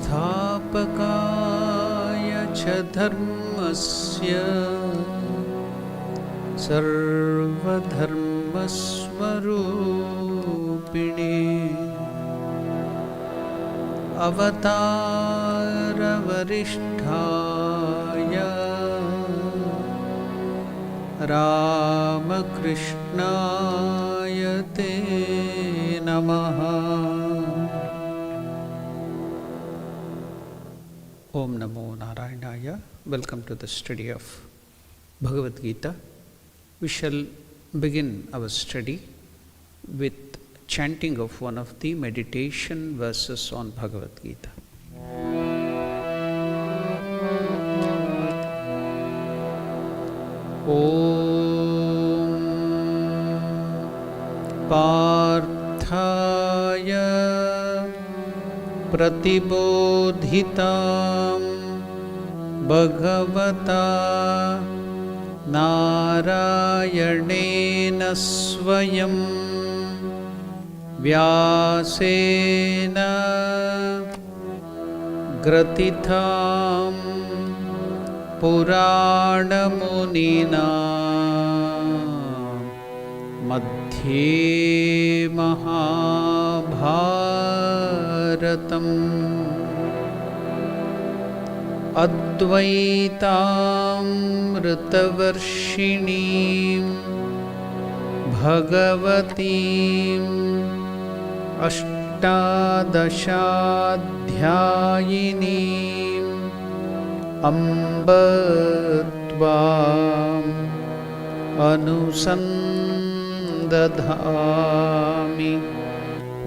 संस्थापकाय च धर्मस्य सर्वधर्मस्वरूपिणे अवतारवरिष्ठाय रामकृष्णाय ते नमः। Om Namo Narayanaya. Welcome to the study of Bhagavad Gita. We shall begin our study with chanting of one of the meditation verses on Bhagavad Gita. Om Parthaya Pratibodhitam Bhagavata Narayanena Swayam Vyasena Gratitham Puranamunina Madhye Mahabharatam Advaitamritavarshinim Bhagavatim Ashtadashadhyayinim Amba Tvam Anusandadhami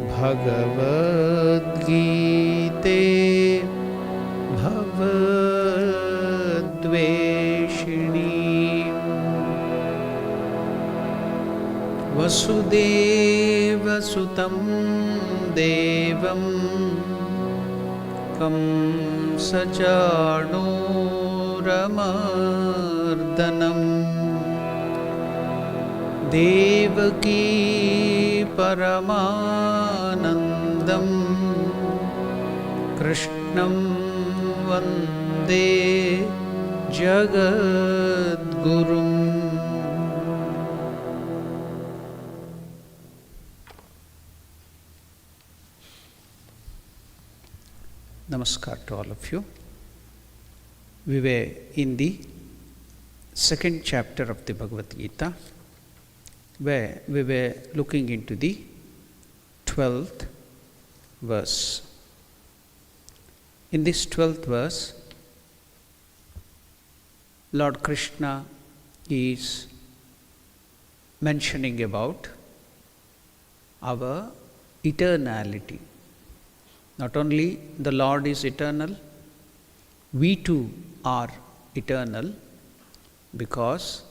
Bhagavad Gita Bhavadveshini Vasudeva Sutam Devam Kamsachanuramardhanam Devaki Paramanandam Krishnam Vande Jagadgurum. Namaskar to all of you. We were in the second chapter of the Bhagavad Gita, where we were looking into the 12th verse. In this 12th verse, Lord Krishna is mentioning about our eternality. Not only the Lord is eternal, we too are eternal, because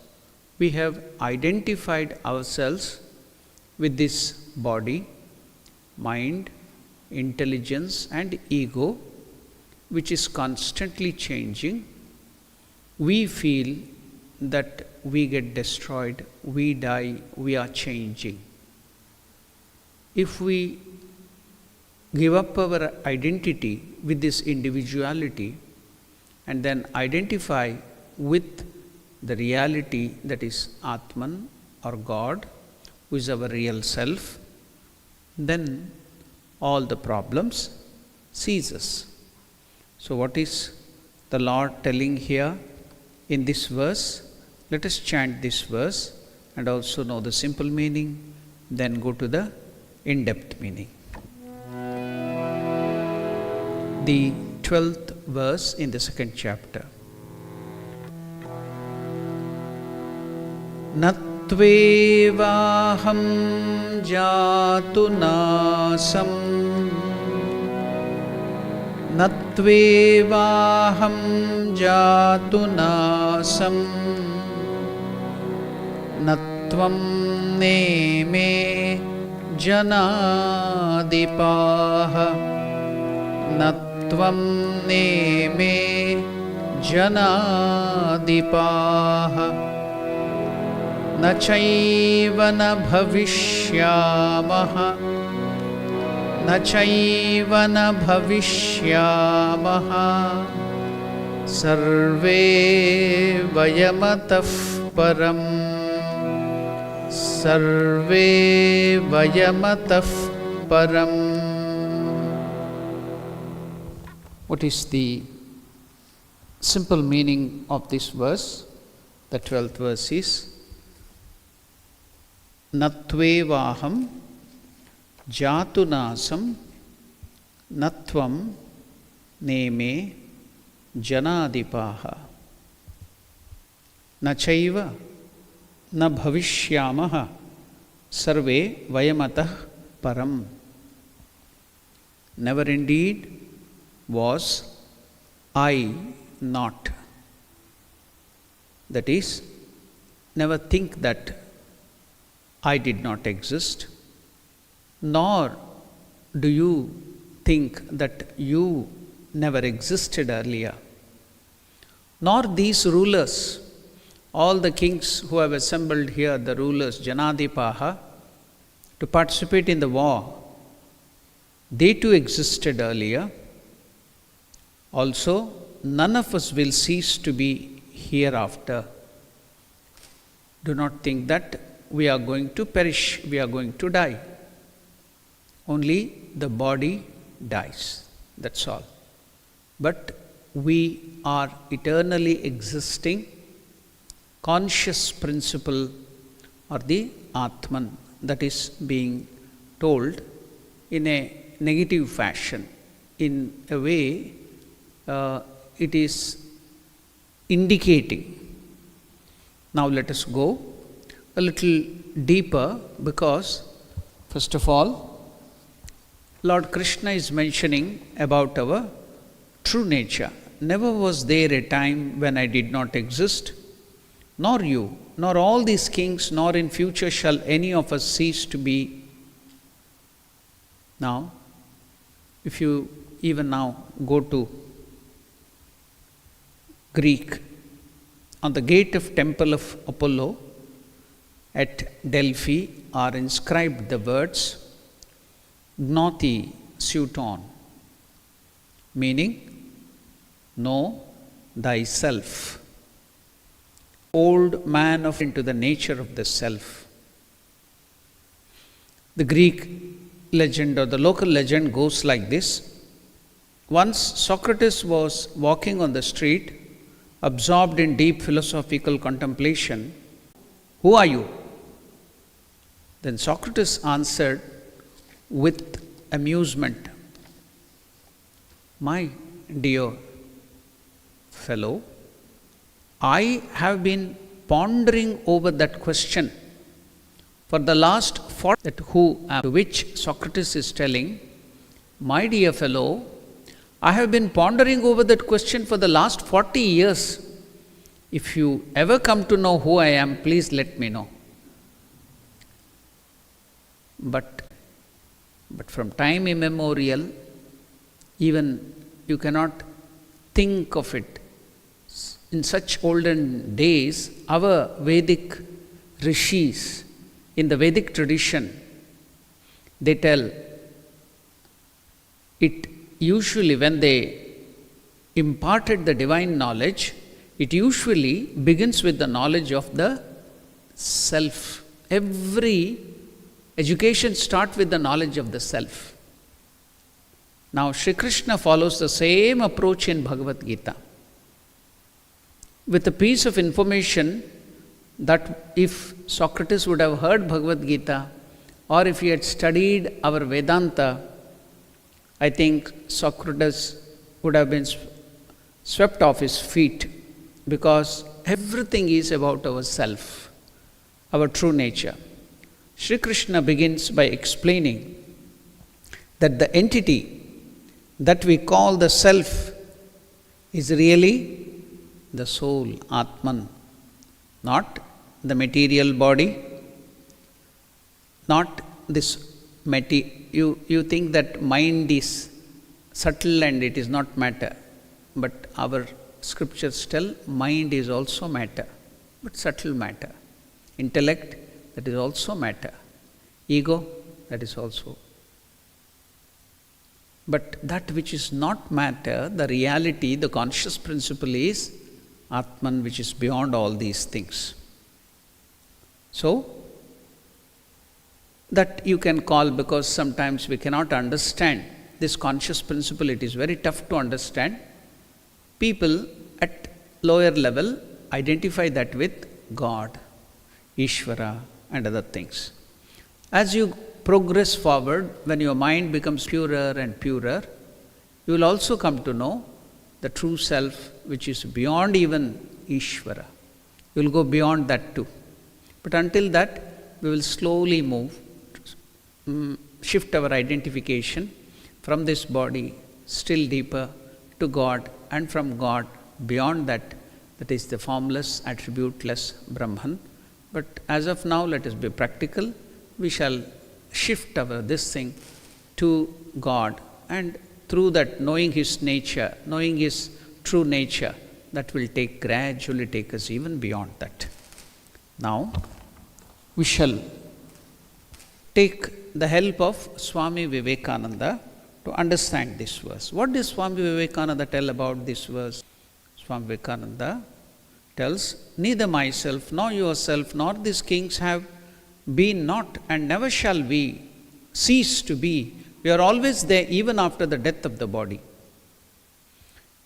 we have identified ourselves with this body, mind, intelligence and ego, which is constantly changing. We feel that we get destroyed, we die, we are changing. If we give up our identity with this individuality and then identify with the reality that is Atman or God, who is our real self, then all the problems ceases. So what is the Lord telling here in this verse? Let us chant this verse and also know the simple meaning, then go to the in-depth meaning. The 12th verse in the second chapter. Natvevaham jatu nasam Natvevaham jatu nasam Natvam neme janadipaha Natvam neme janadipaha Nachaiva na bhavishyamaha न चैव न भविष्यामः सर्वे वयमतः परम् सर्वे वयमतः परम्. What is the simple meaning of this verse? The 12th verse is Natvevaham Jatunasam Natvam Neme Janadipaha Nachaiva Na Bhavishyamaha Sarve Vayamatah Param. Never indeed was I not. That is, never think that I did not exist, nor do you think that you never existed earlier, nor these rulers, all the kings who have assembled here, the rulers, Janadipaha, to participate in the war, they too existed earlier. Also, none of us will cease to be hereafter. Do not think that we are going to perish, we are going to die. Only the body dies, that's all. But we are eternally existing conscious principle, or the Atman, that is being told in a negative fashion. In a way, it is indicating. Now let us go a little deeper, because first of all, Lord Krishna is mentioning about our true nature. Never was there a time when I did not exist, nor you, nor all these kings, nor in future shall any of us cease to be. Now, if you even now go to Greek, on the gate of temple of Apollo at Delphi are inscribed the words Gnoti Suton, meaning know thyself. Old man of into the nature of the self. The Greek legend or the local legend goes like this. Once Socrates was walking on the street, absorbed in deep philosophical contemplation. Who are you? Then Socrates answered with amusement, my dear fellow, I have been pondering over that question for the last 40 that who am, to which Socrates is telling, my dear fellow, I have been pondering over that question for the last 40 years. If you ever come to know who I am, please let me know. But from time immemorial, even you cannot think of it. In such olden days, our Vedic rishis, in the Vedic tradition, they tell it usually when they imparted the divine knowledge, it usually begins with the knowledge of the self. Every education starts with the knowledge of the self. Now, Sri Krishna follows the same approach in Bhagavad Gita, with a piece of information that if Socrates would have heard Bhagavad Gita, or if he had studied our Vedanta, I think Socrates would have been swept off his feet, because everything is about ourself, our true nature. Sri Krishna begins by explaining that the entity that we call the self is really the soul, Atman, not the material body, not this you think that mind is subtle and it is not matter, but our scriptures tell mind is also matter, but subtle matter. Intellect, that is also matter. Ego, that is also But that which is not matter, the reality, the conscious principle is Atman, which is beyond all these things. So, that you can call, because sometimes we cannot understand this conscious principle, it is very tough to understand. People at lower level identify that with God, Ishvara, and other things. As you progress forward, when your mind becomes purer and purer, you will also come to know the true self, which is beyond even Ishvara. You will go beyond that too. But until that, we will slowly move, shift our identification from this body still deeper to God, and from God beyond that, that is the formless, attributeless Brahman. But as of now, let us be practical. We shall shift our this thing to God, and through that, knowing His nature, knowing His true nature, that will gradually take us even beyond that. Now, we shall take the help of Swami Vivekananda to understand this verse. What does Swami Vivekananda tell about this verse? Swami Vivekananda tells, neither myself, nor yourself, nor these kings have been not, and never shall we cease to be. We are always there even after the death of the body.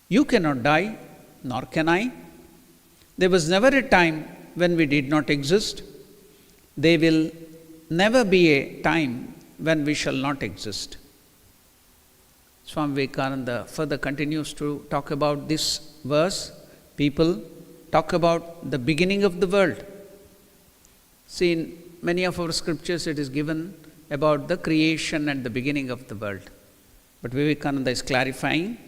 You cannot die, nor can I. There was never a time when we did not exist. There will never be a time when we shall not exist. Swami Vivekananda further continues to talk about this verse. People talk about the beginning of the world. See, in many of our scriptures it is given about the creation and the beginning of the world. But Vivekananda is clarifying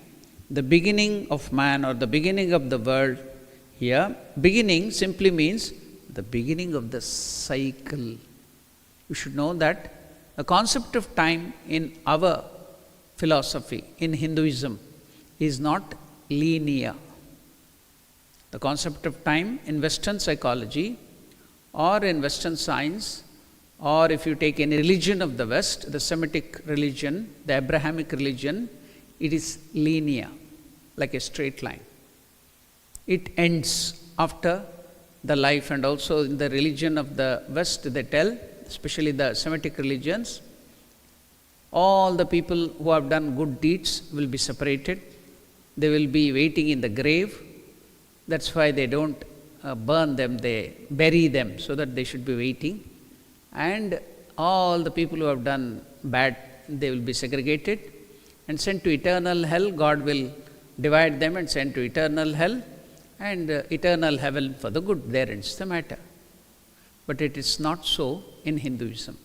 the beginning of man or the beginning of the world. Here, beginning simply means the beginning of the cycle. You should know that the concept of time in our philosophy, in Hinduism, is not linear. The concept of time in Western psychology or in Western science, or if you take any religion of the West, the Semitic religion, the Abrahamic religion, it is linear, like a straight line. It ends after the life, and also in the religion of the West, they tell, especially the Semitic religions, all the people who have done good deeds will be separated. They will be waiting in the grave. That's why they don't burn them, they bury them, so that they should be waiting. And all the people who have done bad, they will be segregated and sent to eternal hell. God will divide them and send to eternal hell, and eternal heaven for the good. There ends the matter. But it is not so in Hinduism.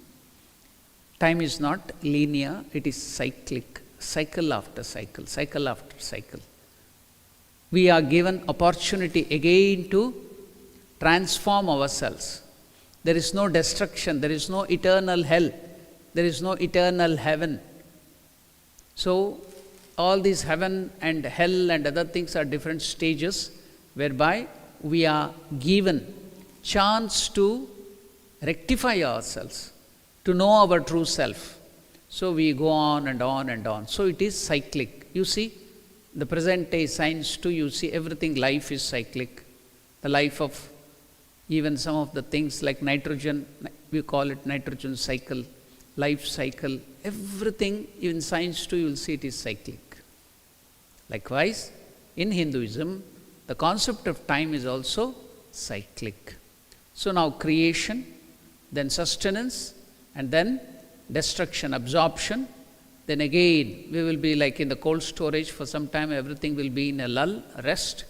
Time is not linear, it is cyclic, cycle after cycle, cycle after cycle. We are given opportunity again to transform ourselves. There is no destruction, there is no eternal hell, there is no eternal heaven. So, all these heaven and hell and other things are different stages whereby we are given chance to rectify ourselves, to know our true self. So we go on and on and on. So it is cyclic. You see, the present day science too, you see everything, life is cyclic. The life of even some of the things like nitrogen, we call it nitrogen cycle, life cycle, everything in science too, you will see it is cyclic. Likewise, in Hinduism, the concept of time is also cyclic. So now creation, then sustenance, and then destruction, absorption. Then again, we will be like in the cold storage for some time, everything will be in a lull, a rest.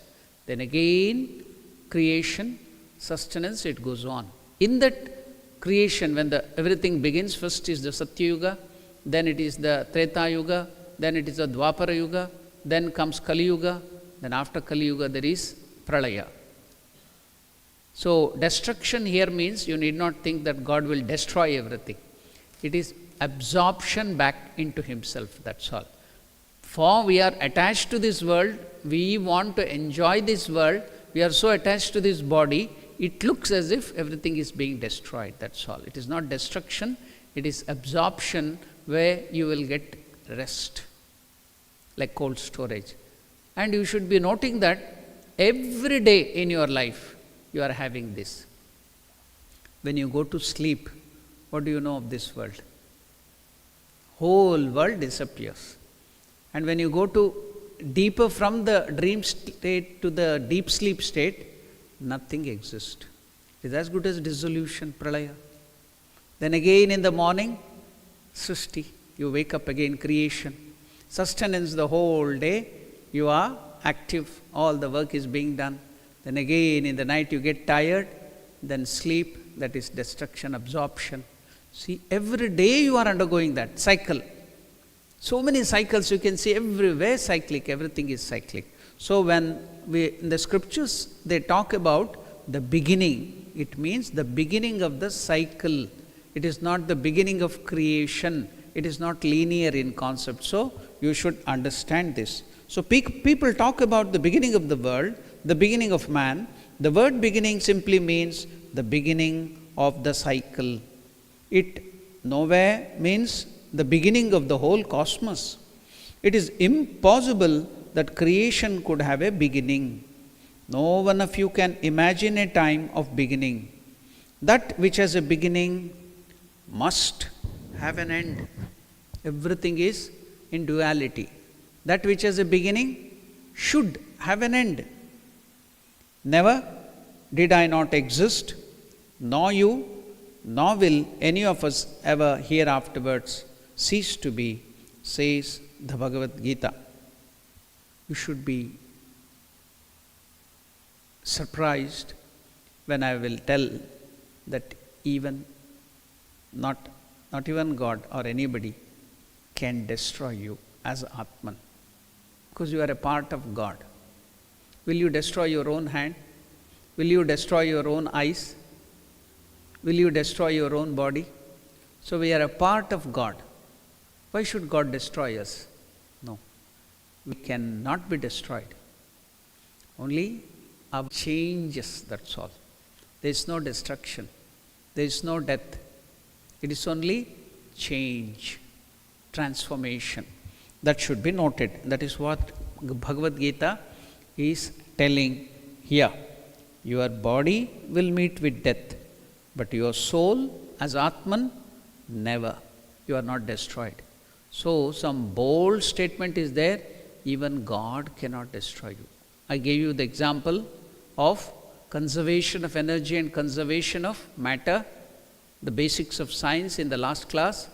Then again, creation, sustenance, it goes on. In that creation, when everything begins, first is the Satya Yuga, then it is the Treta Yuga, then it is the Dwapara Yuga, then comes Kali Yuga, then after Kali Yuga there is Pralaya. So destruction here means you need not think that God will destroy everything. It is absorption back into Himself, that's all. For we are attached to this world, we want to enjoy this world, we are so attached to this body, it looks as if everything is being destroyed, that's all. It is not destruction, it is absorption where you will get rest. like cold storage. And you should be noting that every day in your life you are having this. When you go to sleep, what do you know of this world? Whole world disappears. And when you go to deeper from the dream state to the deep sleep state, nothing exists. It is as good as dissolution, pralaya. Then again in the morning, srishti, you wake up again, creation. Sustenance the whole day, you are active, all the work is being done. Then again in the night you get tired, then sleep, that is destruction, absorption. See, every day you are undergoing that cycle. So many cycles you can see everywhere, cyclic, everything is cyclic. So when in the scriptures they talk about the beginning, it means the beginning of the cycle. It is not the beginning of creation. It is not linear in concept. So you should understand this. So people talk about the beginning of the world, the beginning of man. The word beginning simply means the beginning of the cycle. It nowhere means the beginning of the whole cosmos. It is impossible that creation could have a beginning. No one of you can imagine a time of beginning. That which has a beginning must have an end. Everything is in duality. That which has a beginning should have an end. Never did I not exist, nor you, nor will any of us ever hereafterwards cease to be, says the Bhagavad Gita. You should be surprised when I will tell that even not even God or anybody can destroy you as Atman, because you are a part of God. Will you destroy your own hand? Will you destroy your own eyes? Will you destroy your own body? So we are a part of God. Why should God destroy us? No. We cannot be destroyed. Only our changes, that's all. There is no destruction. There is no death. It is only change, transformation. That should be noted. That is what Bhagavad Gita is telling here. Your body will meet with death, but your soul as Atman, never. You are not destroyed. So some bold statement is there, even God cannot destroy you. I gave you the example of conservation of energy and conservation of matter, the basics of science in the last class,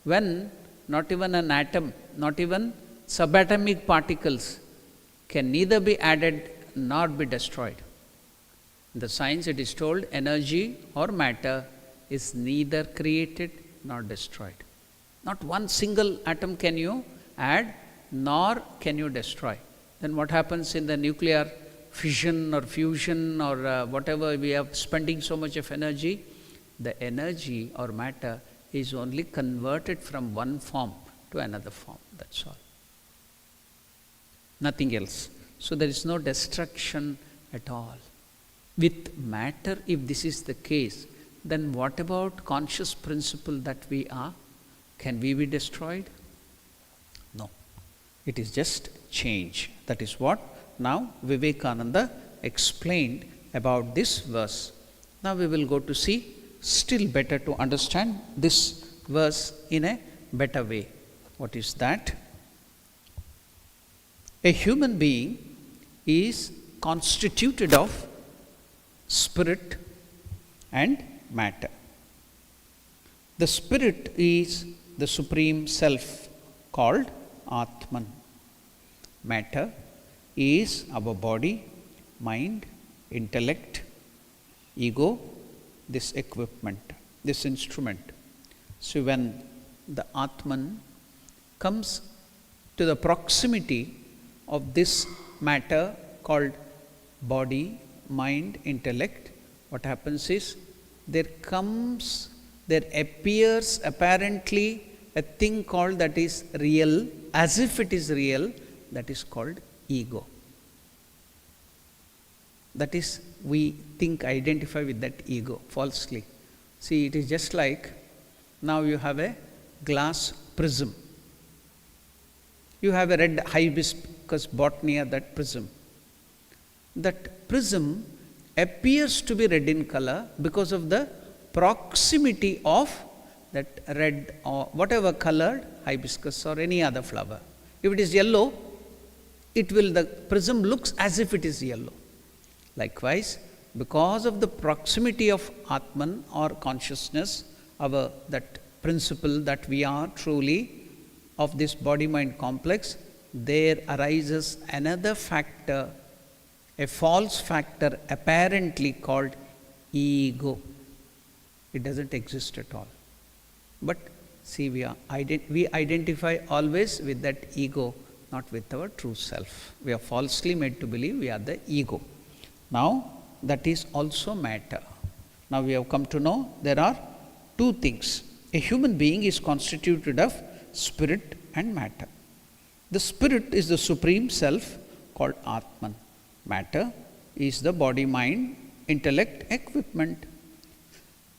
when not even an atom, not even subatomic particles can neither be added nor be destroyed. In the science it is told energy or matter is neither created nor destroyed. Not one single atom can you add nor can you destroy. Then what happens in the nuclear fission or fusion or whatever we are spending so much of energy? The energy or matter is only converted from one form to another form. That's all. Nothing else. So there is no destruction at all. With matter, if this is the case, then what about conscious principle that we are? Can we be destroyed? No. It is just change. That is what now Vivekananda explained about this verse. Now we will go to see still better to understand this verse in a better way. What is that? A human being is constituted of spirit and matter. The spirit is the supreme self called Atman. Matter is our body, mind, intellect, ego, this equipment, this instrument. So when the Atman comes to the proximity of this matter called body, mind, intellect, what happens is there appears apparently a thing called that is real, as if it is real, that is called ego. That is, we think, identify with that ego falsely. See, it is just like now you have a glass prism. You have a red hibiscus botany, that prism. That prism appears to be red in color because of the proximity of that red or whatever colored hibiscus or any other flower. If it is yellow, the prism looks as if it is yellow. Likewise, because of the proximity of Atman or consciousness, that principle that we are truly of this body-mind complex, there arises another factor, a false factor apparently called ego. It doesn't exist at all. But see, we identify always with that ego, not with our true self. We are falsely made to believe we are the ego. Now, that is also matter. Now we have come to know there are two things. A human being is constituted of spirit and matter. The spirit is the supreme self called Atman. Matter is the body, mind, intellect, equipment.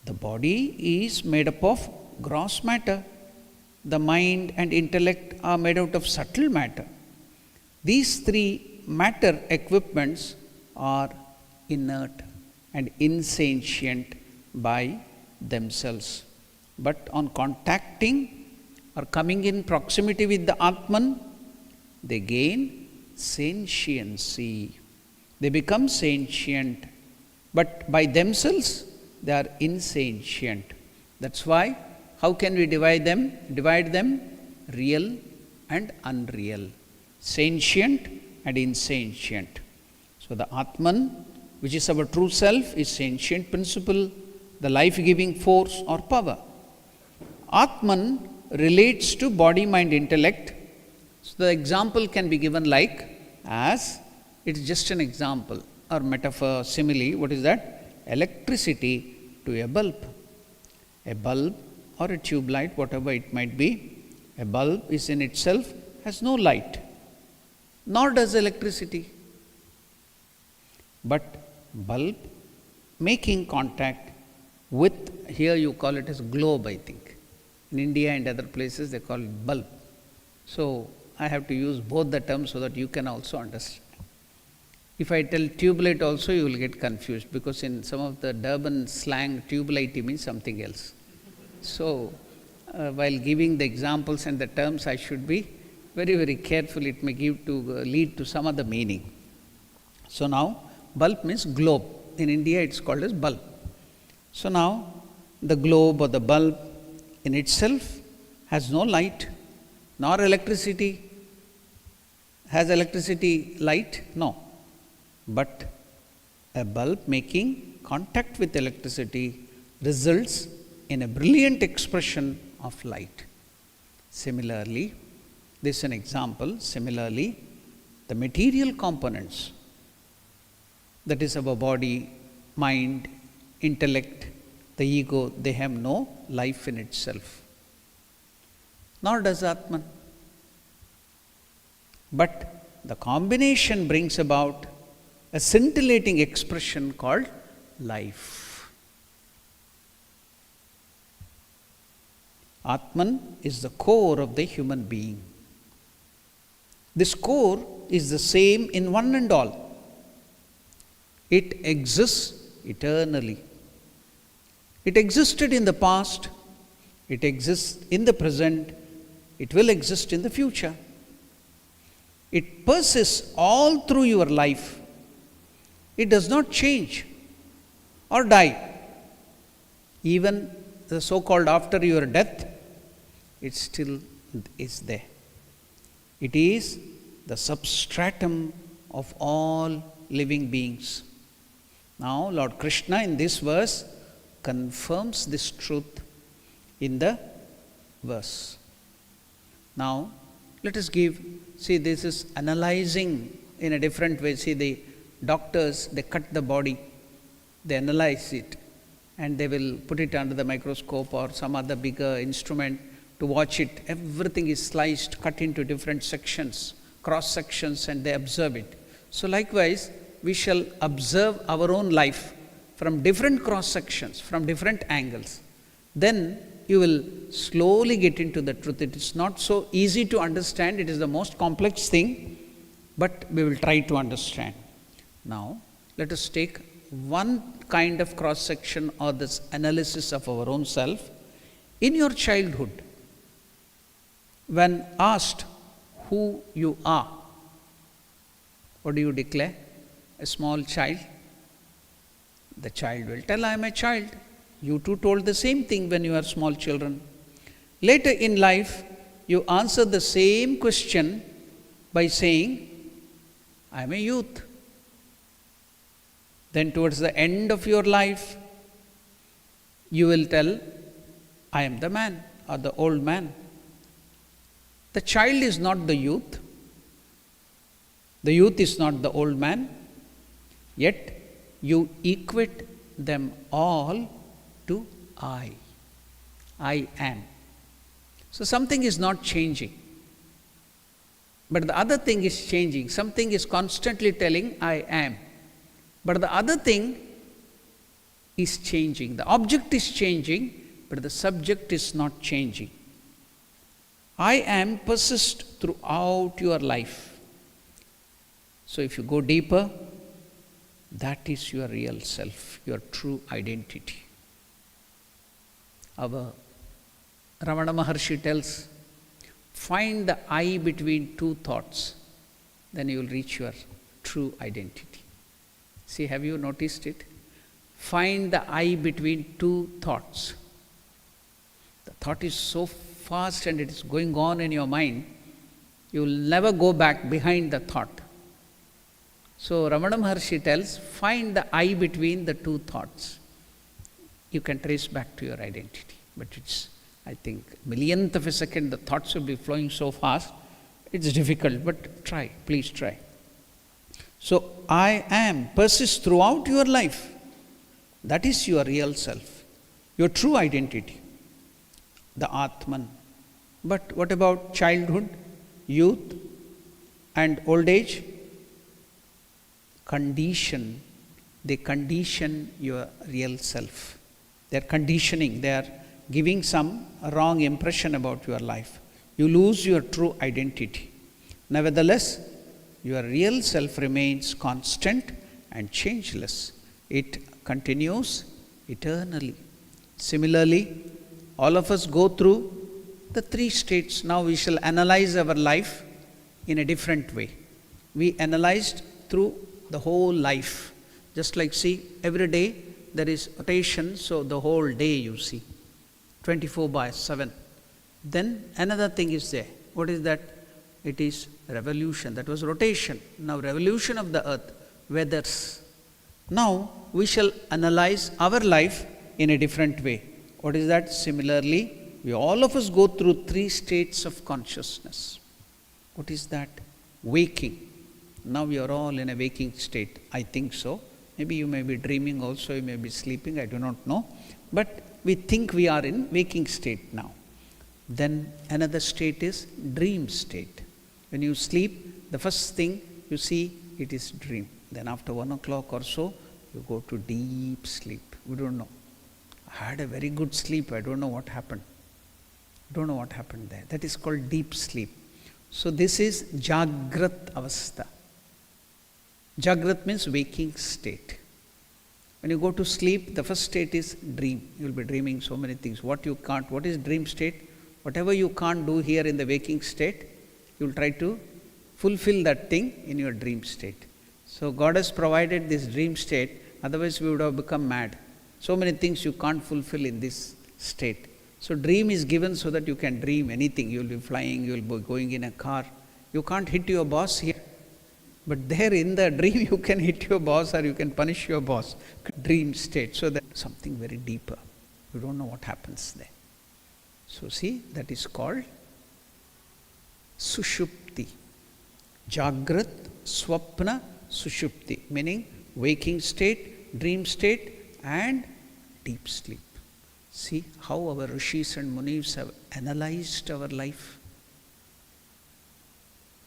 The body is made up of gross matter. The mind and intellect are made out of subtle matter. These three matter equipments are inert and insentient by themselves. But on contacting or coming in proximity with the Atman, they gain sentiency. They become sentient. But by themselves, they are insentient. That's why, how can we divide them? Divide them real and unreal, sentient and insentient. So the Atman, which is our true self, is sentient principle, the life-giving force or power. Atman relates to body, mind, intellect. So the example can be given like as, it's just an example or metaphor, simile. What is that? Electricity to a bulb. A bulb or a tube light, whatever it might be, a bulb is in itself has no light, nor does electricity. But bulb making contact with, here you call it as globe, I think. In India and other places they call it bulb. So I have to use both the terms so that you can also understand. If I tell tube light also, you will get confused, because in some of the Durban slang, tube light means something else. So while giving the examples and the terms, I should be very, very careful. It may lead to some other meaning. So now, bulb means globe. In India, it's called as bulb. So now, the globe or the bulb in itself has no light, nor electricity. Has electricity light? No. But a bulb making contact with electricity results in a brilliant expression of light. Similarly, this is an example. Similarly, the material components, that is our body, mind, intellect, the ego, they have no life in itself. Nor does Atman. But the combination brings about a scintillating expression called life. Atman is the core of the human being. This core is the same in one and all. It exists eternally. It existed in the past, it exists in the present, it will exist in the future. It persists all through your life. It does not change or die. Even the so-called after your death, it still is there. It is the substratum of all living beings. Now, Lord Krishna in this verse confirms this truth in the verse. Now, let us see, this is analyzing in a different way. See, the doctors, they cut the body, they analyze it, and they will put it under the microscope or some other bigger instrument to watch it. Everything is sliced, cut into different sections, cross sections, and they observe it. So likewise, we shall observe our own life from different cross sections, from different angles. Then you will slowly get into the truth. It is not so easy to understand. It is the most complex thing, but we will try to understand. Now, let us take one kind of cross-section or this analysis of our own self. In your childhood, when asked who you are, what do you declare? A small child. The child will tell, I am a child. You too told the same thing when you were small children. Later in life, you answer the same question by saying, I am a youth. Then towards the end of your life, you will tell, I am the man or the old man. The child is not the youth. The youth is not the old man. Yet you equate them all to I. I am. So something is not changing. But the other thing is changing. Something is constantly telling, I am. But the other thing is changing. The object is changing, but the subject is not changing. I am persists throughout your life. So if you go deeper, that is your real self, your true identity. Our Ramana Maharshi tells, find the I between two thoughts, then you will reach your true identity. See, have you noticed it? Find the I between two thoughts. The thought is so fast and it is going on in your mind, you will never go back behind the thought. So Ramana Maharshi tells, find the I between the two thoughts. You can trace back to your identity. But it's, I think, millionth of a second, the thoughts will be flowing so fast, it's difficult, but try, please try. So, I am persists throughout your life. That is your real self, your true identity, the Atman. But what about childhood, youth, and old age? Condition. They condition your real self. They are conditioning, they are giving some wrong impression about your life. You lose your true identity. Nevertheless, your real self remains constant and changeless. It continues eternally. Similarly, all of us go through the three states. Now we shall analyze our life in a different way. We analyzed through the whole life. Just like, see, every day there is rotation, so the whole day you see, 24/7. Then another thing is there. What is that? It is revolution. That was rotation. Now revolution of the earth, weathers. Now we shall analyze our life in a different way. What is that? Similarly, we all of us go through three states of consciousness. What is that? Waking. Now we are all in a waking state. I think so. Maybe you may be dreaming also, you may be sleeping, I do not know. But we think we are in waking state now. Then another state is dream state. When you sleep, the first thing you see, it is dream. Then after 1 o'clock or so, you go to deep sleep. We don't know. I had a very good sleep. I don't know what happened. I don't know what happened there. That is called deep sleep. So this is Jagrat Avastha. Jagrat means waking state. When you go to sleep, the first state is dream. You will be dreaming so many things. What you can't, what is dream state? Whatever you can't do here in the waking state, you will try to fulfill that thing in your dream state. So God has provided this dream state, otherwise we would have become mad. So many things you can't fulfill in this state. So dream is given so that you can dream anything. You will be flying, you will be going in a car. You can't hit your boss here. But there in the dream you can hit your boss or you can punish your boss. Dream state. So that something very deeper. You don't know what happens there. So see, that is called Sushupti. Jagrat, Swapna, Sushupti. Meaning waking state, dream state and deep sleep. See how our Rishis and Munis have analyzed our life.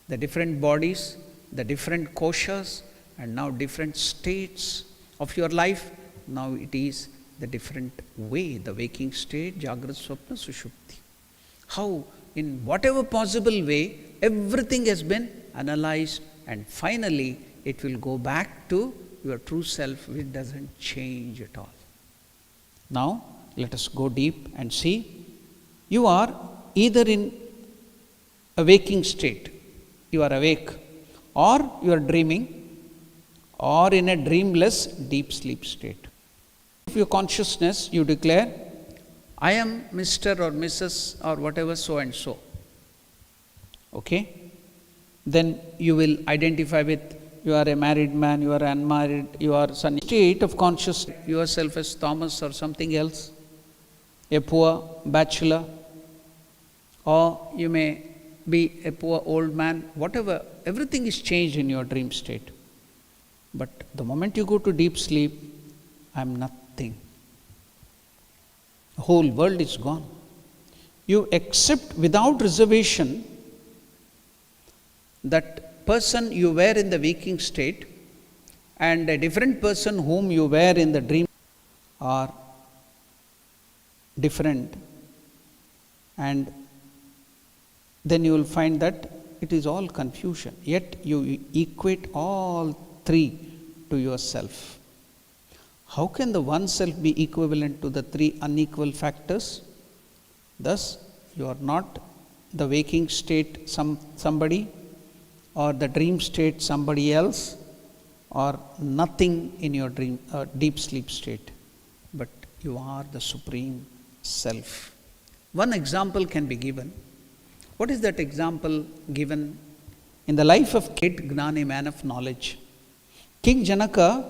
The different bodies, the different koshas, and now different states of your life. Now it is the different way, the waking state, Jagrat, Swapna, Sushupti. How in whatever possible way, everything has been analyzed and finally it will go back to your true self, which doesn't change at all. Now, let us go deep and see. You are either in a waking state, you are awake, or you are dreaming, or in a dreamless deep sleep state. If your consciousness, you declare, I am Mr. or Mrs. or whatever so and so. Okay? Then you will identify with, you are a married man, you are unmarried, you are some state of consciousness, yourself as Thomas or something else, a poor bachelor, or you may be a poor old man, whatever, everything is changed in your dream state. But the moment you go to deep sleep, I am nothing. The whole world is gone. You accept without reservation that person you were in the waking state and a different person whom you were in the dream are different, and then you will find that it is all confusion. Yet you equate all three to yourself. How can the one self be equivalent to the three unequal factors? Thus, you are not the waking state somebody, or the dream state somebody else, or nothing in your dream deep sleep state, but you are the Supreme Self. One example can be given. What is that example given in the life of Kid Gnani, man of knowledge? King Janaka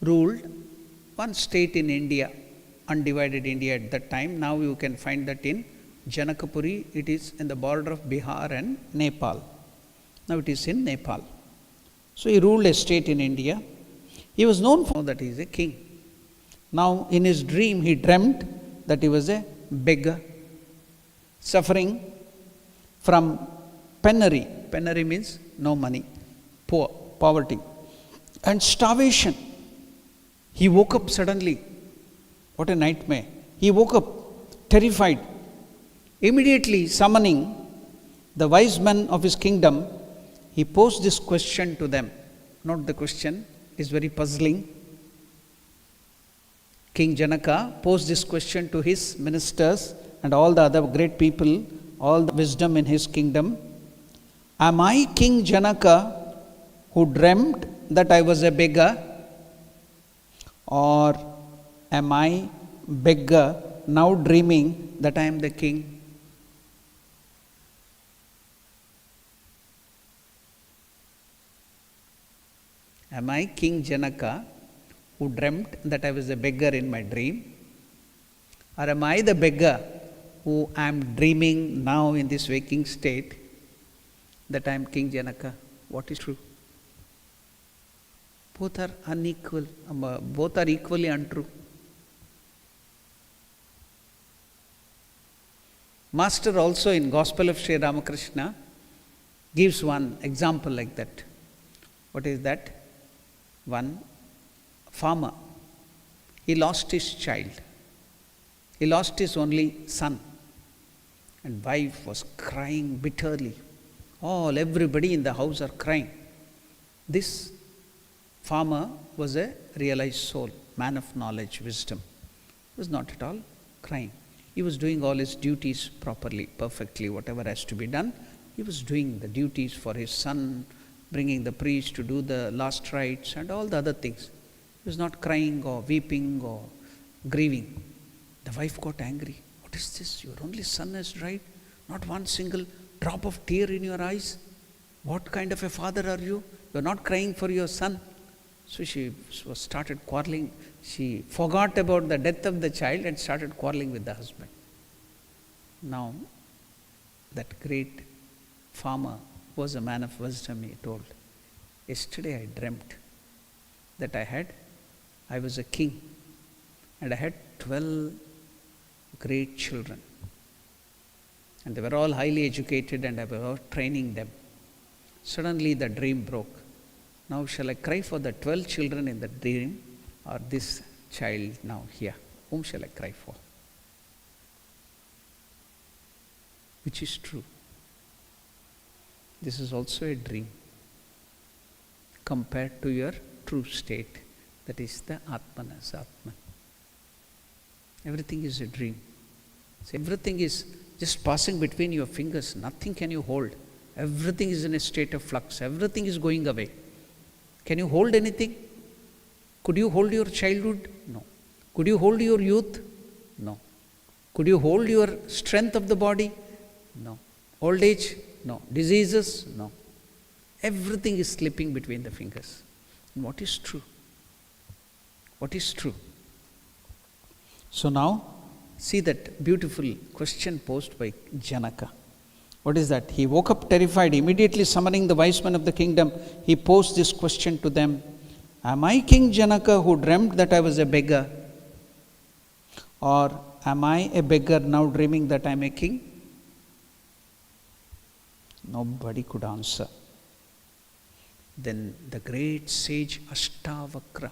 ruled one state in India, undivided India at that time. Now you can find that in Janakapuri. It is in the border of Bihar and Nepal. Now it is in Nepal. So he ruled a state in India. He was known for that he is a king. Now in his dream he dreamt that he was a beggar, suffering from penury. Penury means no money, poor, poverty, and starvation. He woke up suddenly. What a nightmare. He woke up terrified. Immediately summoning the wise men of his kingdom, he posed this question to them. Note the question, is very puzzling. King Janaka posed this question to his ministers and all the other great people, all the wisdom in his kingdom. Am I King Janaka who dreamt that I was a beggar? Or am I beggar now dreaming that I am the king? Am I King Janaka who dreamt that I was a beggar in my dream? Or am I the beggar who I am dreaming now in this waking state that I am King Janaka? What is true? Both are unequal, both are equally untrue. Master also in Gospel of Sri Ramakrishna gives one example like that. What is that? One farmer, he lost his child. He lost his only son. And wife was crying bitterly. Everybody in the house are crying. This farmer was a realized soul, man of knowledge, wisdom. He was not at all crying. He was doing all his duties properly, perfectly, whatever has to be done. He was doing the duties for his son, bringing the priest to do the last rites and all the other things. He was not crying or weeping or grieving. The wife got angry. What is this? Your only son has died. Not one single drop of tear in your eyes. What kind of a father are you? You are not crying for your son. So she started quarreling. She forgot about the death of the child and started quarreling with the husband. Now, that great farmer was a man of wisdom, he told. Yesterday I dreamt that I was a king and I had 12 great children. And they were all highly educated and I was training them. Suddenly the dream broke. Now shall I cry for the 12 children in the dream or this child now here. Whom shall I cry for? Which is true. This is also a dream compared to your true state, that is the Atman as Atman. Everything is a dream. So everything is just passing between your fingers. Nothing can you hold. Everything is in a state of flux. Everything is going away. Can you hold anything? Could you hold your childhood? No. Could you hold your youth? No. Could you hold your strength of the body? No. Old age? No. Diseases? No. Everything is slipping between the fingers. And what is true? What is true? So now, see that beautiful question posed by Janaka. What is that? He woke up terrified, immediately summoning the wise men of the kingdom. He posed this question to them: Am I King Janaka who dreamt that I was a beggar? Or am I a beggar now dreaming that I am a king? Nobody could answer. Then the great sage Ashtavakra,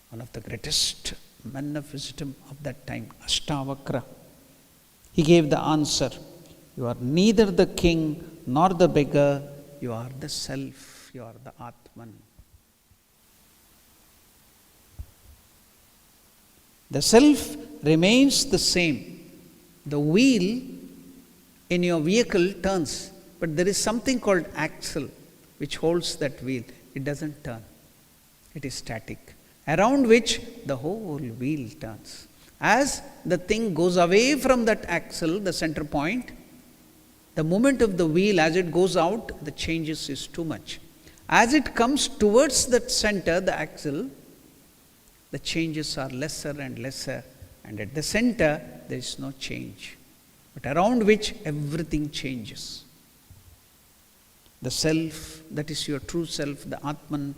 one of the greatest men of wisdom of that time, Ashtavakra, he gave the answer: You are neither the king nor the beggar, you are the self, you are the Atman. The self remains the same. The wheel in your vehicle turns, but there is something called axle which holds that wheel. It doesn't turn. It is static, around which the whole wheel turns. As the thing goes away from that axle, the center point, the movement of the wheel as it goes out, the changes is too much. As it comes towards that center, the axle, the changes are lesser and lesser, and at the center there is no change, but around which everything changes. The self, that is your true self, the Atman,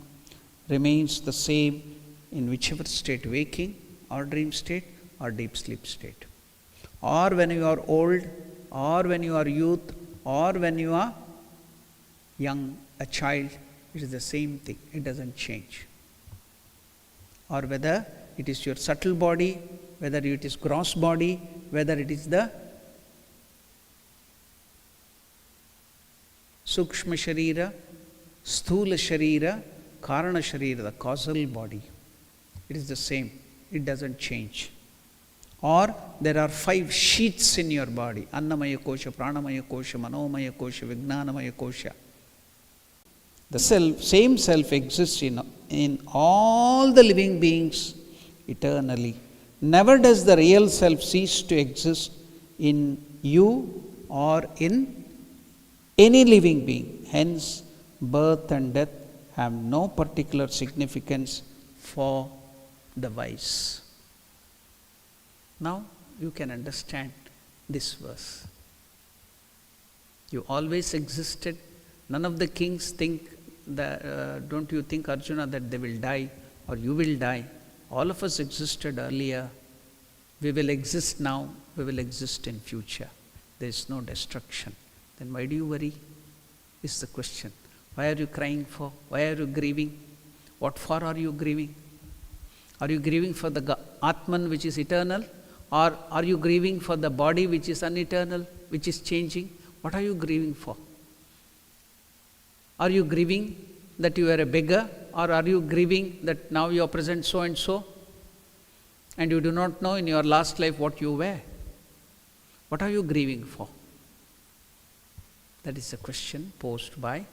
remains the same in whichever state, waking or dream state or deep sleep state, or when you are old, or when you are youth, or when you are young, a child. It is the same thing. It doesn't change. Or whether it is your subtle body, whether it is gross body, whether it is the Sukshma Sharira, Sthula Sharira, Karana Sharira, the causal body. It is the same. It doesn't change. Or there are 5 sheets in your body: Annamaya Kosha, Pranamaya Kosha, Manomaya Kosha, Vijnanamaya Kosha. The self, same self exists in all the living beings eternally. Never does the real self cease to exist in you or in any living being. Hence, birth and death have no particular significance for the wise. Now you can understand this verse. You always existed. None of the kings think that, don't you think, Arjuna, that they will die or you will die? All of us existed earlier. We will exist now. We will exist in future. There is no destruction. Then why do you worry? Is the question. Why are you crying for? Why are you grieving? What for are you grieving? Are you grieving for the Atman which is eternal? Or are you grieving for the body which is uneternal, which is changing? What are you grieving for? Are you grieving that you are a beggar? Or are you grieving that now you are present so and so, and you do not know in your last life what you were? What are you grieving for? That is a question posed by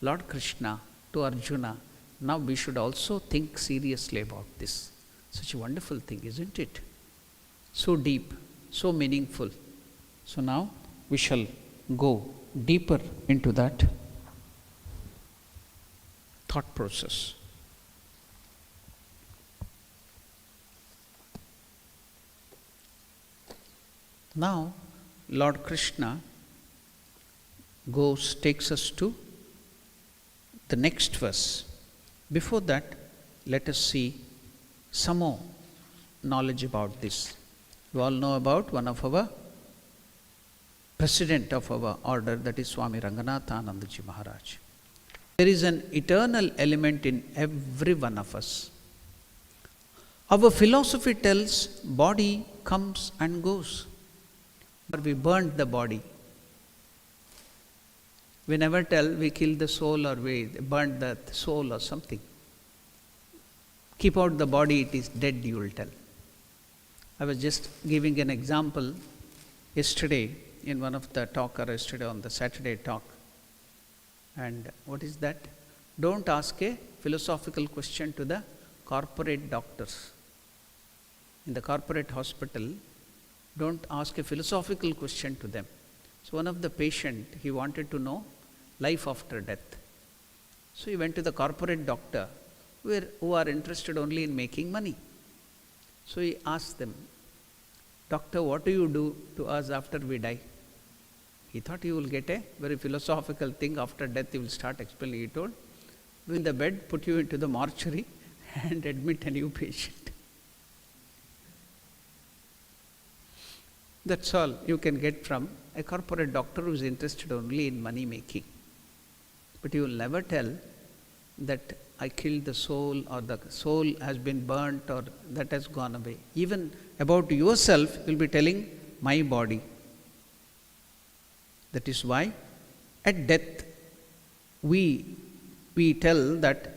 Lord Krishna to Arjuna. Now we should also think seriously about this. Such a wonderful thing, isn't it? So deep, so meaningful. So now we shall go deeper into that thought process. Now Lord Krishna takes us to the next verse. Before that, let us see some more knowledge about this. You all know about one of our president of our order, that is Swami Ramakrishna Maharaj. There is an eternal element in every one of us. Our philosophy tells body comes and goes, but we burnt the body. We never tell we killed the soul or we burnt the soul or something. Keep out the body, it is dead, you will tell. I was just giving an example yesterday in one of the talk, or yesterday on the Saturday talk. And what is that? Don't ask a philosophical question to the corporate doctors. In the corporate hospital, don't ask a philosophical question to them. So one of the patient, he wanted to know life after death. So he went to the corporate doctor who are interested only in making money. So he asked them, "Doctor, what do you do to us after we die?" He thought he will get a very philosophical thing. After death he will start explaining. He told, "In the bed, put you into the mortuary and admit a new patient." That's all you can get from a corporate doctor who is interested only in money making. But you will never tell that I killed the soul, or the soul has been burnt, or that has gone away. Even about yourself, you will be telling my body. That is why at death we tell that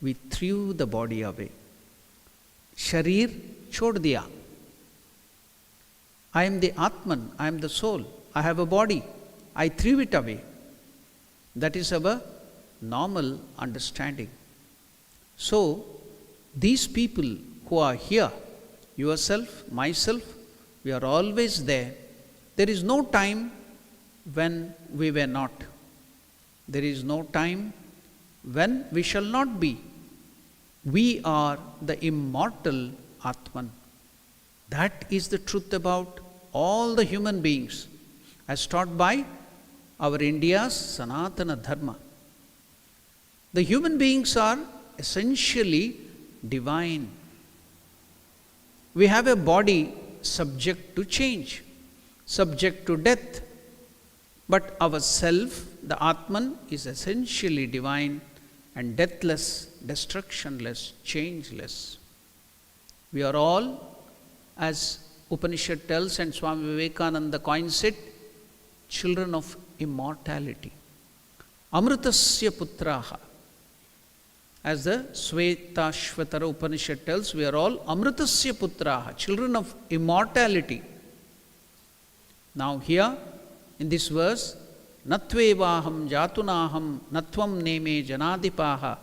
we threw the body away. Sharir chhod diya. I am the Atman, I am the soul, I have a body, I threw it away. That is our normal understanding. So, these people who are here, yourself, myself, we are always there. There is no time when we were not. There is no time when we shall not be. We are the immortal Atman. That is the truth about all the human beings, as taught by our India's Sanatana Dharma. The human beings are essentially divine. We have a body subject to change, subject to death, but our self, the Atman, is essentially divine and deathless, destructionless, changeless. We are all, as Upanishad tells and Swami Vivekananda coins it, children of immortality. Amritasya putraha. As the Svetashvatara Upanishad tells, we are all Amritasya putraha, children of immortality. Now here, in this verse, Natvevaham jatunaham natvam neme janadipaha.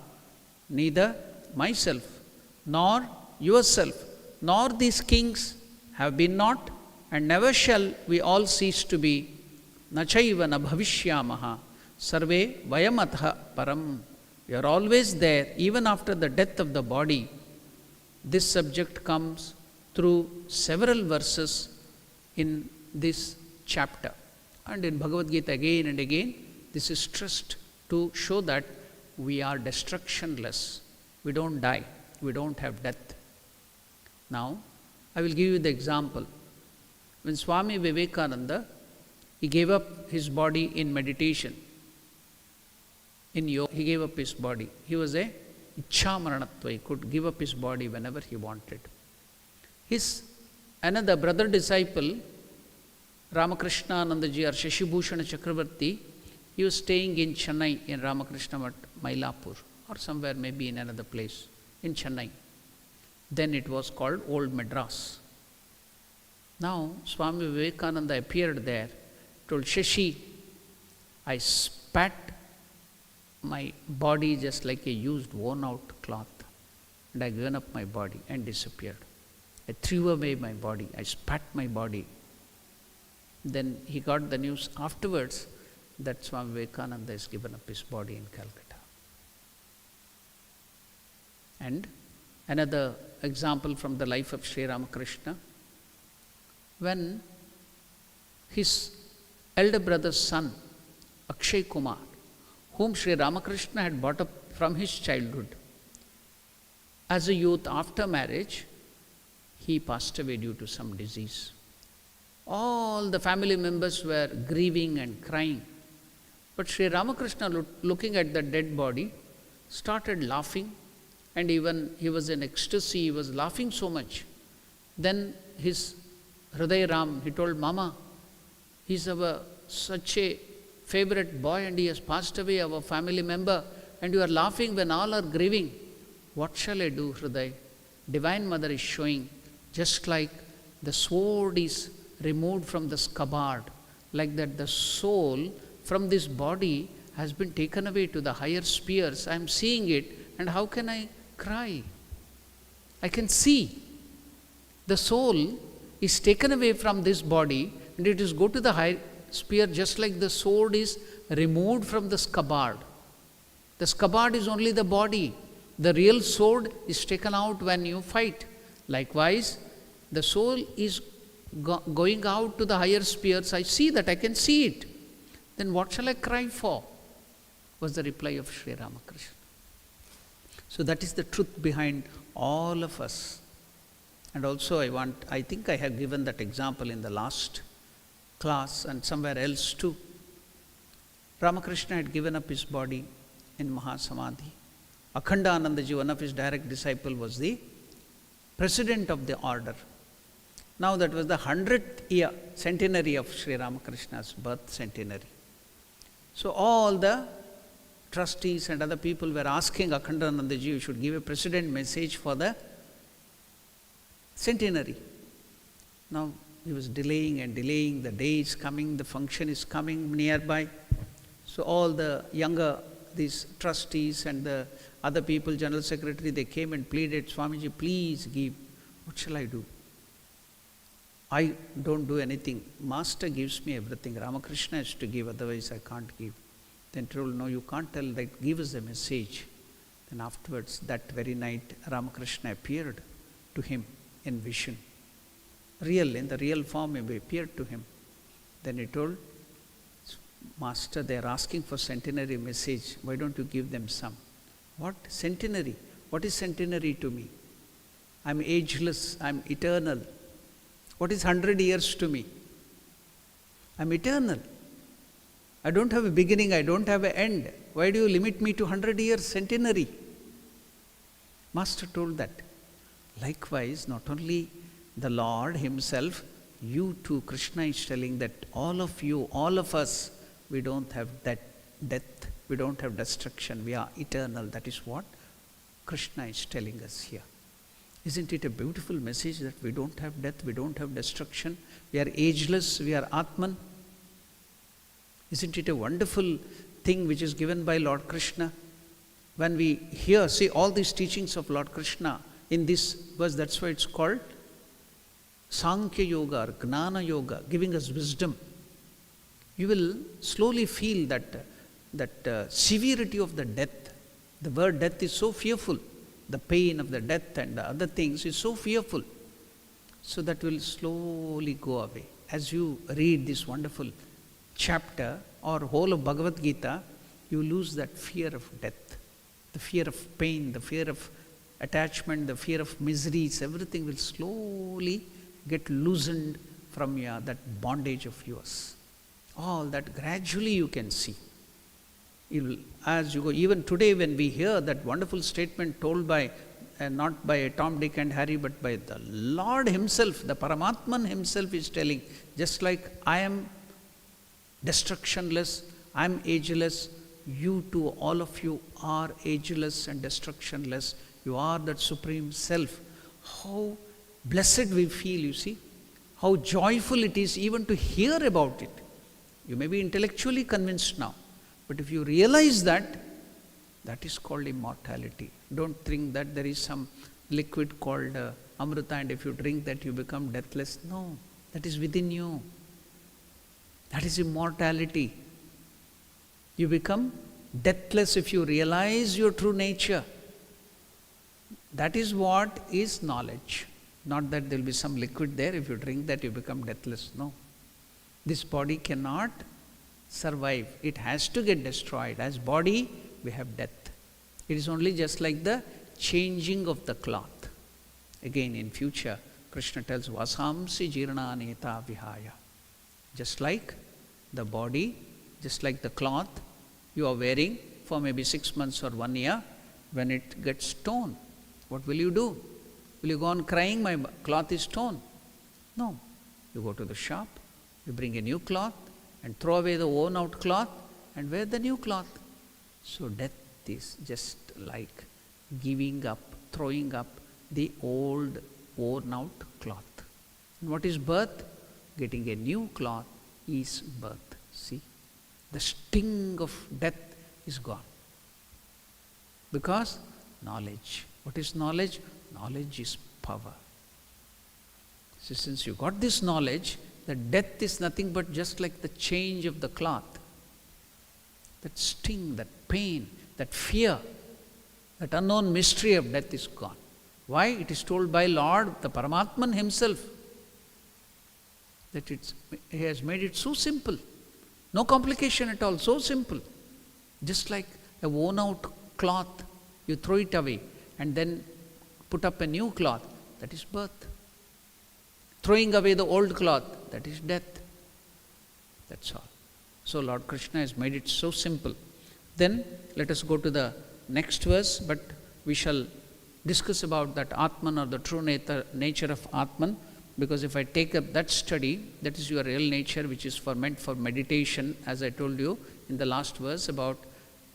Neither myself, nor yourself, nor these kings have been not, and never shall we all cease to be. Nachaiva na bhavishyamaha sarve vayamatha param. We are always there, even after the death of the body. This subject comes through several verses in this chapter. And in Bhagavad Gita again and again, this is stressed to show that we are destructionless. We don't die. We don't have death. Now, I will give you the example. When Swami Vivekananda, he gave up his body in meditation. In yoga, he gave up his body. He was a Ichchamaranatva. He could give up his body whenever he wanted. His another brother disciple, Ramakrishna-nandaji or Shashibhushan Chakravarti, he was staying in Chennai in Ramakrishna Mat, Mylapore, or somewhere maybe in another place in Chennai. Then it was called Old Madras. Now Swami Vivekananda appeared there, told Shashi, I spat my body just like a used worn out cloth, and I given up my body and disappeared. I threw away my body, I spat my body. Then he got the news afterwards that Swami Vivekananda has given up his body in Calcutta. And another example from the life of Sri Ramakrishna, when his elder brother's son, Akshay Kumar, whom Sri Ramakrishna had brought up from his childhood, as a youth after marriage, he passed away due to some disease. All the family members were grieving and crying. But Sri Ramakrishna, looking at the dead body, started laughing and even he was in ecstasy, he was laughing so much. Then his Hriday Ram, he told, Mama, he's such a favorite boy and he has passed away, our family member, and you are laughing when all are grieving. What shall I do, Hriday? Divine Mother is showing, just like the sword is removed from the scabbard, like that the soul from this body has been taken away to the higher spheres. I am seeing it, and how can I cry? I can see. The soul is taken away from this body, and it is go to the higher sphere, just like the sword is removed from the scabbard. The scabbard is only the body. The real sword is taken out when you fight. Likewise, the soul is going out to the higher spheres. I see that, I can see it. Then what shall I cry for? Was the reply of Sri Ramakrishna. So that is the truth behind all of us. And also I think I have given that example in the last class and somewhere else too. Ramakrishna had given up his body in Mahasamadhi. Akhandanandaji, one of his direct disciples, was the president of the order. Now that was the 100th year, centenary of Sri Ramakrishna's birth centenary. So all the trustees and other people were asking Akhandanandaji, you should give a president message for the centenary. Now he was delaying and delaying, the day is coming, the function is coming nearby. So all the younger, these trustees and the other people, general secretary, they came and pleaded, Swamiji, please give. What shall I do? I don't do anything. Master gives me everything. Ramakrishna has to give, otherwise I can't give. Then he told, no, you can't tell that, give us a message. Then afterwards, that very night, Ramakrishna appeared to him in vision. In the real form, he appeared to him. Then he told, Master, they are asking for centenary message. Why don't you give them some? What? Centenary? What is centenary to me? I am ageless, I am eternal. What is 100 years to me? I am eternal. I don't have a beginning, I don't have an end. Why do you limit me to 100 years centenary? Master told that. Likewise, not only the Lord himself, you too, Krishna is telling that all of you, all of us, we don't have that death, we don't have destruction, we are eternal. That is what Krishna is telling us here. Isn't it a beautiful message that we don't have death, we don't have destruction, we are ageless, we are Atman? Isn't it a wonderful thing which is given by Lord Krishna? When we hear, see all these teachings of Lord Krishna in this verse, that's why it's called Sankhya Yoga or Gnana Yoga, giving us wisdom. You will slowly feel that severity of the death. The word death is so fearful. The pain of the death and the other things is so fearful. So that will slowly go away. As you read this wonderful chapter or whole of Bhagavad Gita, you lose that fear of death, the fear of pain, the fear of attachment, the fear of miseries. Everything will slowly get loosened from that bondage of yours. All that gradually you can see. As you go, even today when we hear that wonderful statement told by, not by Tom, Dick and Harry, but by the Lord himself, the Paramatman himself is telling, just like I am destructionless, I am ageless, you too, all of you are ageless and destructionless. You are that Supreme Self. How blessed we feel, you see. How joyful it is even to hear about it. You may be intellectually convinced now, but if you realize that, that is called immortality. Don't think that there is some liquid called Amrita and if you drink that you become deathless. No, that is within you. That is immortality. You become deathless if you realize your true nature. That is what is knowledge. Not that there will be some liquid there, if you drink that you become deathless. No. This body cannot survive. It has to get destroyed. As body, we have death. It is only just like the changing of the cloth. Again, in future, Krishna tells, Vasamsi jirna neta vihaya. Just like the body, just like the cloth you are wearing for maybe 6 months or 1 year, when it gets torn, what will you do? Will you go on crying, my cloth is torn? No. You go to the shop, you bring a new cloth and throw away the worn out cloth and wear the new cloth. So death is just like giving up, throwing up the old worn out cloth. And what is birth? Getting a new cloth is birth. See, the sting of death is gone. Because knowledge. What is knowledge? Knowledge is power. So since you got this knowledge, that death is nothing but just like the change of the cloth. That sting, that pain, that fear, that unknown mystery of death is gone. Why? It is told by Lord, the Paramatman himself, that he has made it so simple. No complication at all, so simple. Just like a worn out cloth, you throw it away and then put up a new cloth, that is birth. Throwing away the old cloth, that is death. That's all. So Lord Krishna has made it so simple. Then let us go to the next verse, but we shall discuss about that Atman or the true nature of Atman, because if I take up that study, that is your real nature, which is meant for meditation, as I told you in the last verse about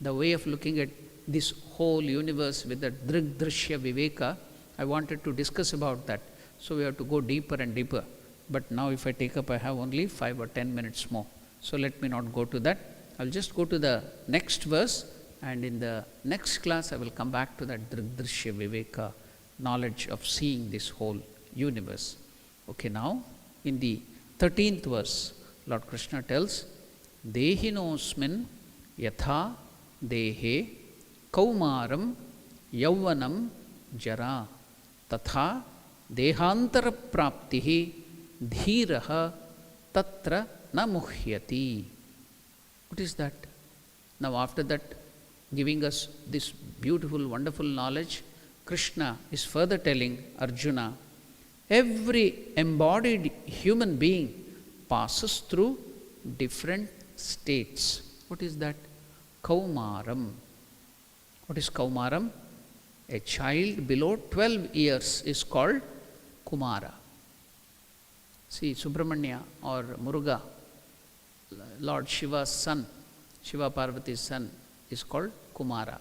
the way of looking at this whole universe with the Drig Drishya Viveka. I wanted to discuss about that. So we have to go deeper and deeper. But now if I take up, I have only 5 or 10 minutes more. So let me not go to that. I'll just go to the next verse, and in the next class I will come back to that Drig Drishya Viveka, knowledge of seeing this whole universe. Okay, now in the 13th verse, Lord Krishna tells, Dehinosmin yatha dehe kaumaram yauvanam jara tatha dehantara praptihi dhiraha tatra na muhyati. What is that? Now after that, giving us this beautiful, wonderful knowledge, Krishna is further telling Arjuna, every embodied human being passes through different states. What is that? Kaumaram. What is Kaumaram? A child below 12 years is called Kumara. See, Subramanya or Muruga, Lord Shiva's son, Shiva Parvati's son, is called Kumara,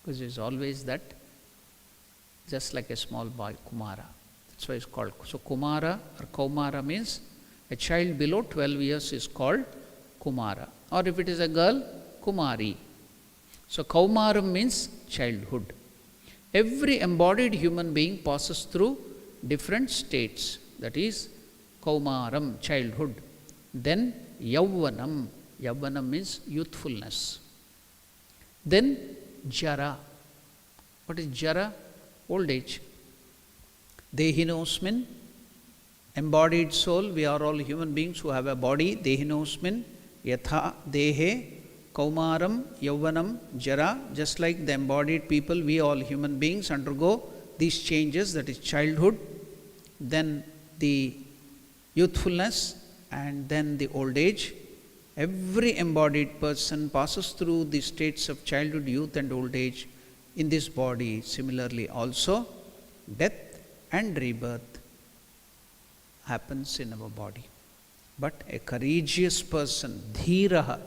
because he is always that, just like a small boy, Kumara. That's why it's called. So Kumara or Kaumara means a child below 12 years is called Kumara. Or if it is a girl, Kumari. So Kaumaram means childhood. Every embodied human being passes through different states. That is Kaumaram, childhood. Then Yauvanam. Yauvanam means youthfulness. Then Jara. What is Jara? Old age. Dehinosmin, embodied soul. We are all human beings who have a body. Dehinosmin, yatha dehe, kaumaram, yauvanam, jara. Just like the embodied people, we all human beings undergo these changes, that is childhood, then the youthfulness, and then the old age. Every embodied person passes through the states of childhood, youth and old age in this body. Similarly also, death and rebirth happens in our body. But a courageous person, dhiraha.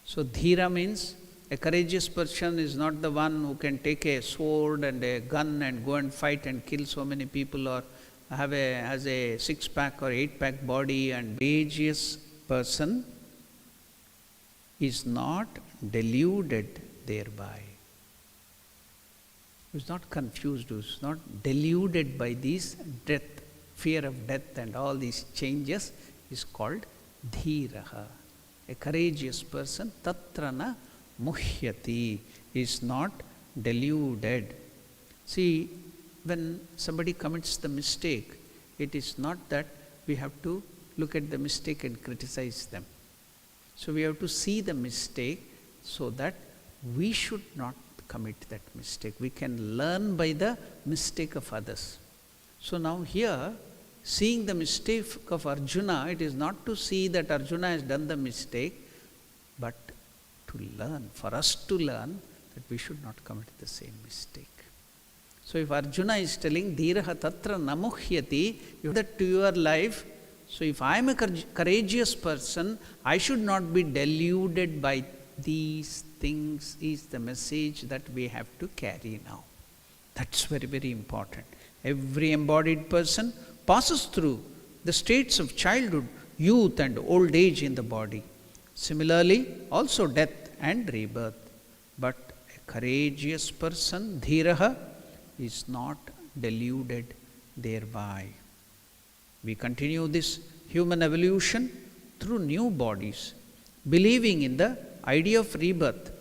So dhira means a courageous person is not the one who can take a sword and a gun and go and fight and kill so many people, or has a 6-pack or 8-pack body. And courageous person is not deluded thereby. Who is not confused, who is not deluded by these death, fear of death and all these changes, is called dhiraha. A courageous person, tatrana muhyati, is not deluded. See, when somebody commits the mistake, it is not that we have to look at the mistake and criticize them. So we have to see the mistake so that we should not commit that mistake. We can learn by the mistake of others. So now here, seeing the mistake of Arjuna, it is not to see that Arjuna has done the mistake, but to learn, for us to learn that we should not commit the same mistake. So if Arjuna is telling, Dhiraha tatra namuhyati, you have that to your life. So if I am a courageous person, I should not be deluded by these things, is the message that we have to carry now. That's very, very important. Every embodied person passes through the states of childhood, youth and old age in the body. Similarly, also death and rebirth. But a courageous person, dhiraha, is not deluded thereby. We continue this human evolution through new bodies, believing in the idea of rebirth,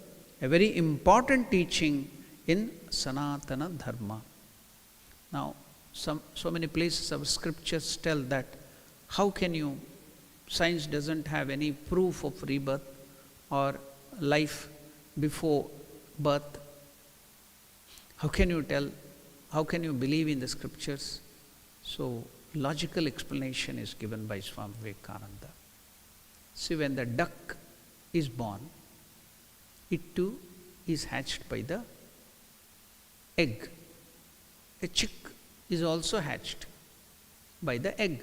a very important teaching in Sanatana Dharma. Now, so many places of scriptures tell that how can you, science doesn't have any proof of rebirth or life before birth. How can you tell, how can you believe in the scriptures? So, logical explanation is given by Swami Vivekananda. See, when the duck is born, it too is hatched by the egg. A chick is also hatched by the egg.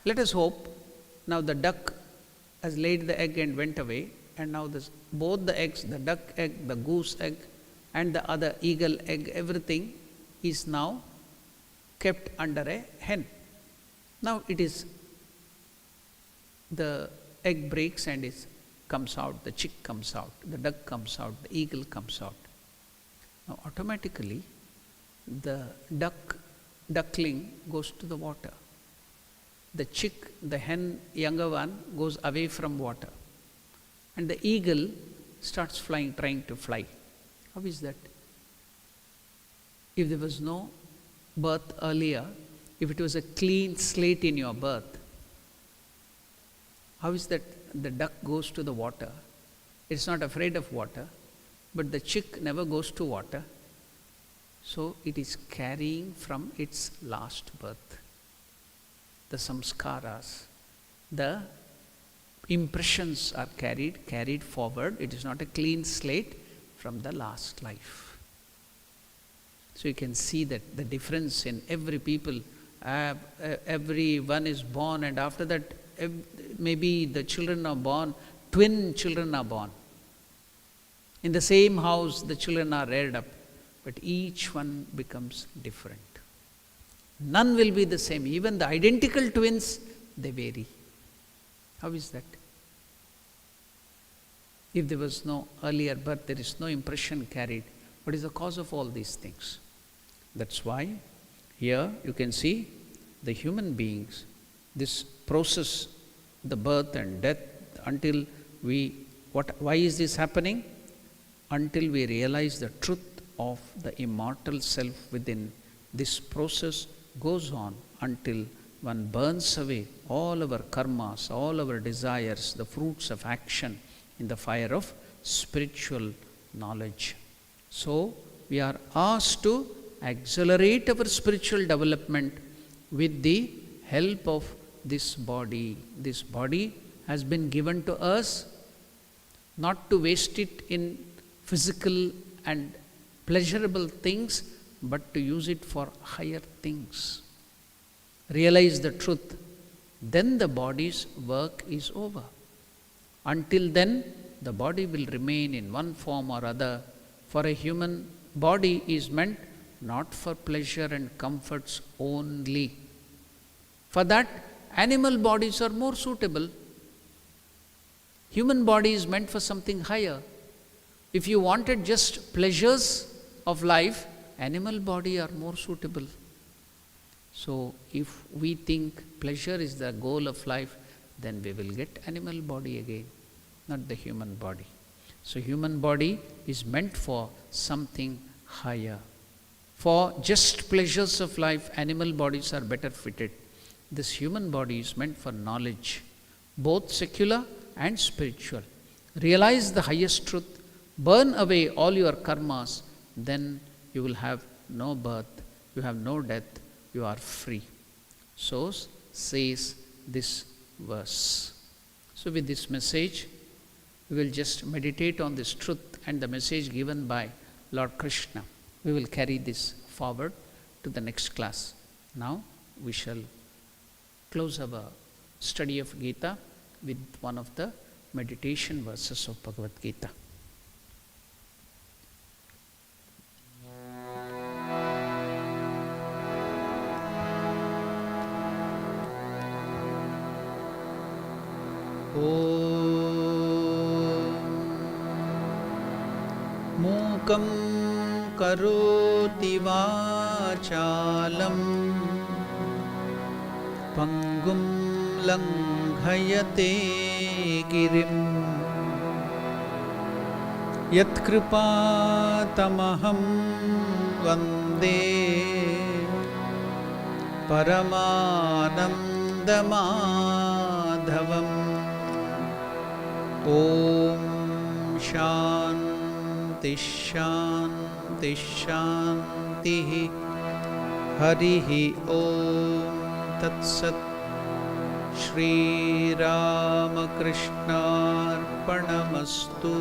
Let us hope now the duck has laid the egg and went away, and now both the eggs, the duck egg, the goose egg, and the other eagle egg, everything is now kept under a hen. Now it is, the egg breaks and comes out, the chick comes out, the duck comes out, the eagle comes out. Now automatically the duckling goes to the water. The chick, the hen, younger one, goes away from water. And the eagle starts flying, trying to fly. How is that? If there was no birth earlier, if it was a clean slate in your birth, how is that the duck goes to the water? It's not afraid of water, but the chick never goes to water. So it is carrying from its last birth the samskaras, the impressions are carried forward. It is not a clean slate from the last life. So you can see that the difference in every people. Everyone is born, and after that maybe the children are born, twin children are born. In the same house the children are reared up, but each one becomes different. None will be the same. Even the identical twins, they vary. How is that? If there was no earlier birth, there is no impression carried. What is the cause of all these things? That's why here you can see the human beings, this process, the birth and death, until why is this happening? Until we realize the truth of the immortal self within. This process goes on until one burns away all our karmas, all our desires, the fruits of action in the fire of spiritual knowledge. So we are asked to accelerate our spiritual development with the help of this body. This body has been given to us not to waste it in physical and pleasurable things, but to use it for higher things. Realize the truth, then the body's work is over. Until then, the body will remain in one form or other, for a human body is meant not for pleasure and comforts only. For that, animal bodies are more suitable. Human body is meant for something higher. If you wanted just pleasures of life, animal body are more suitable. So if we think pleasure is the goal of life, then we will get animal body again, not the human body. So human body is meant for something higher. For just pleasures of life, animal bodies are better fitted. This human body is meant for knowledge, both secular and spiritual. Realize the highest truth, burn away all your karmas, then you will have no birth, you have no death, you are free. So says this verse. So with this message, We will just meditate on this truth and the message given by Lord Krishna. We will carry this forward to the next class. Now we shall close our study of Gita with one of the meditation verses of Bhagavad Gita. Mukam karoti vachalam pangum langhayate girim yatkripatamaham vande paramanandamadhavam. Om Shanti Shanti Shanti Harihi Om Tat Sat. Shri Ramakrishna Arpanamastu.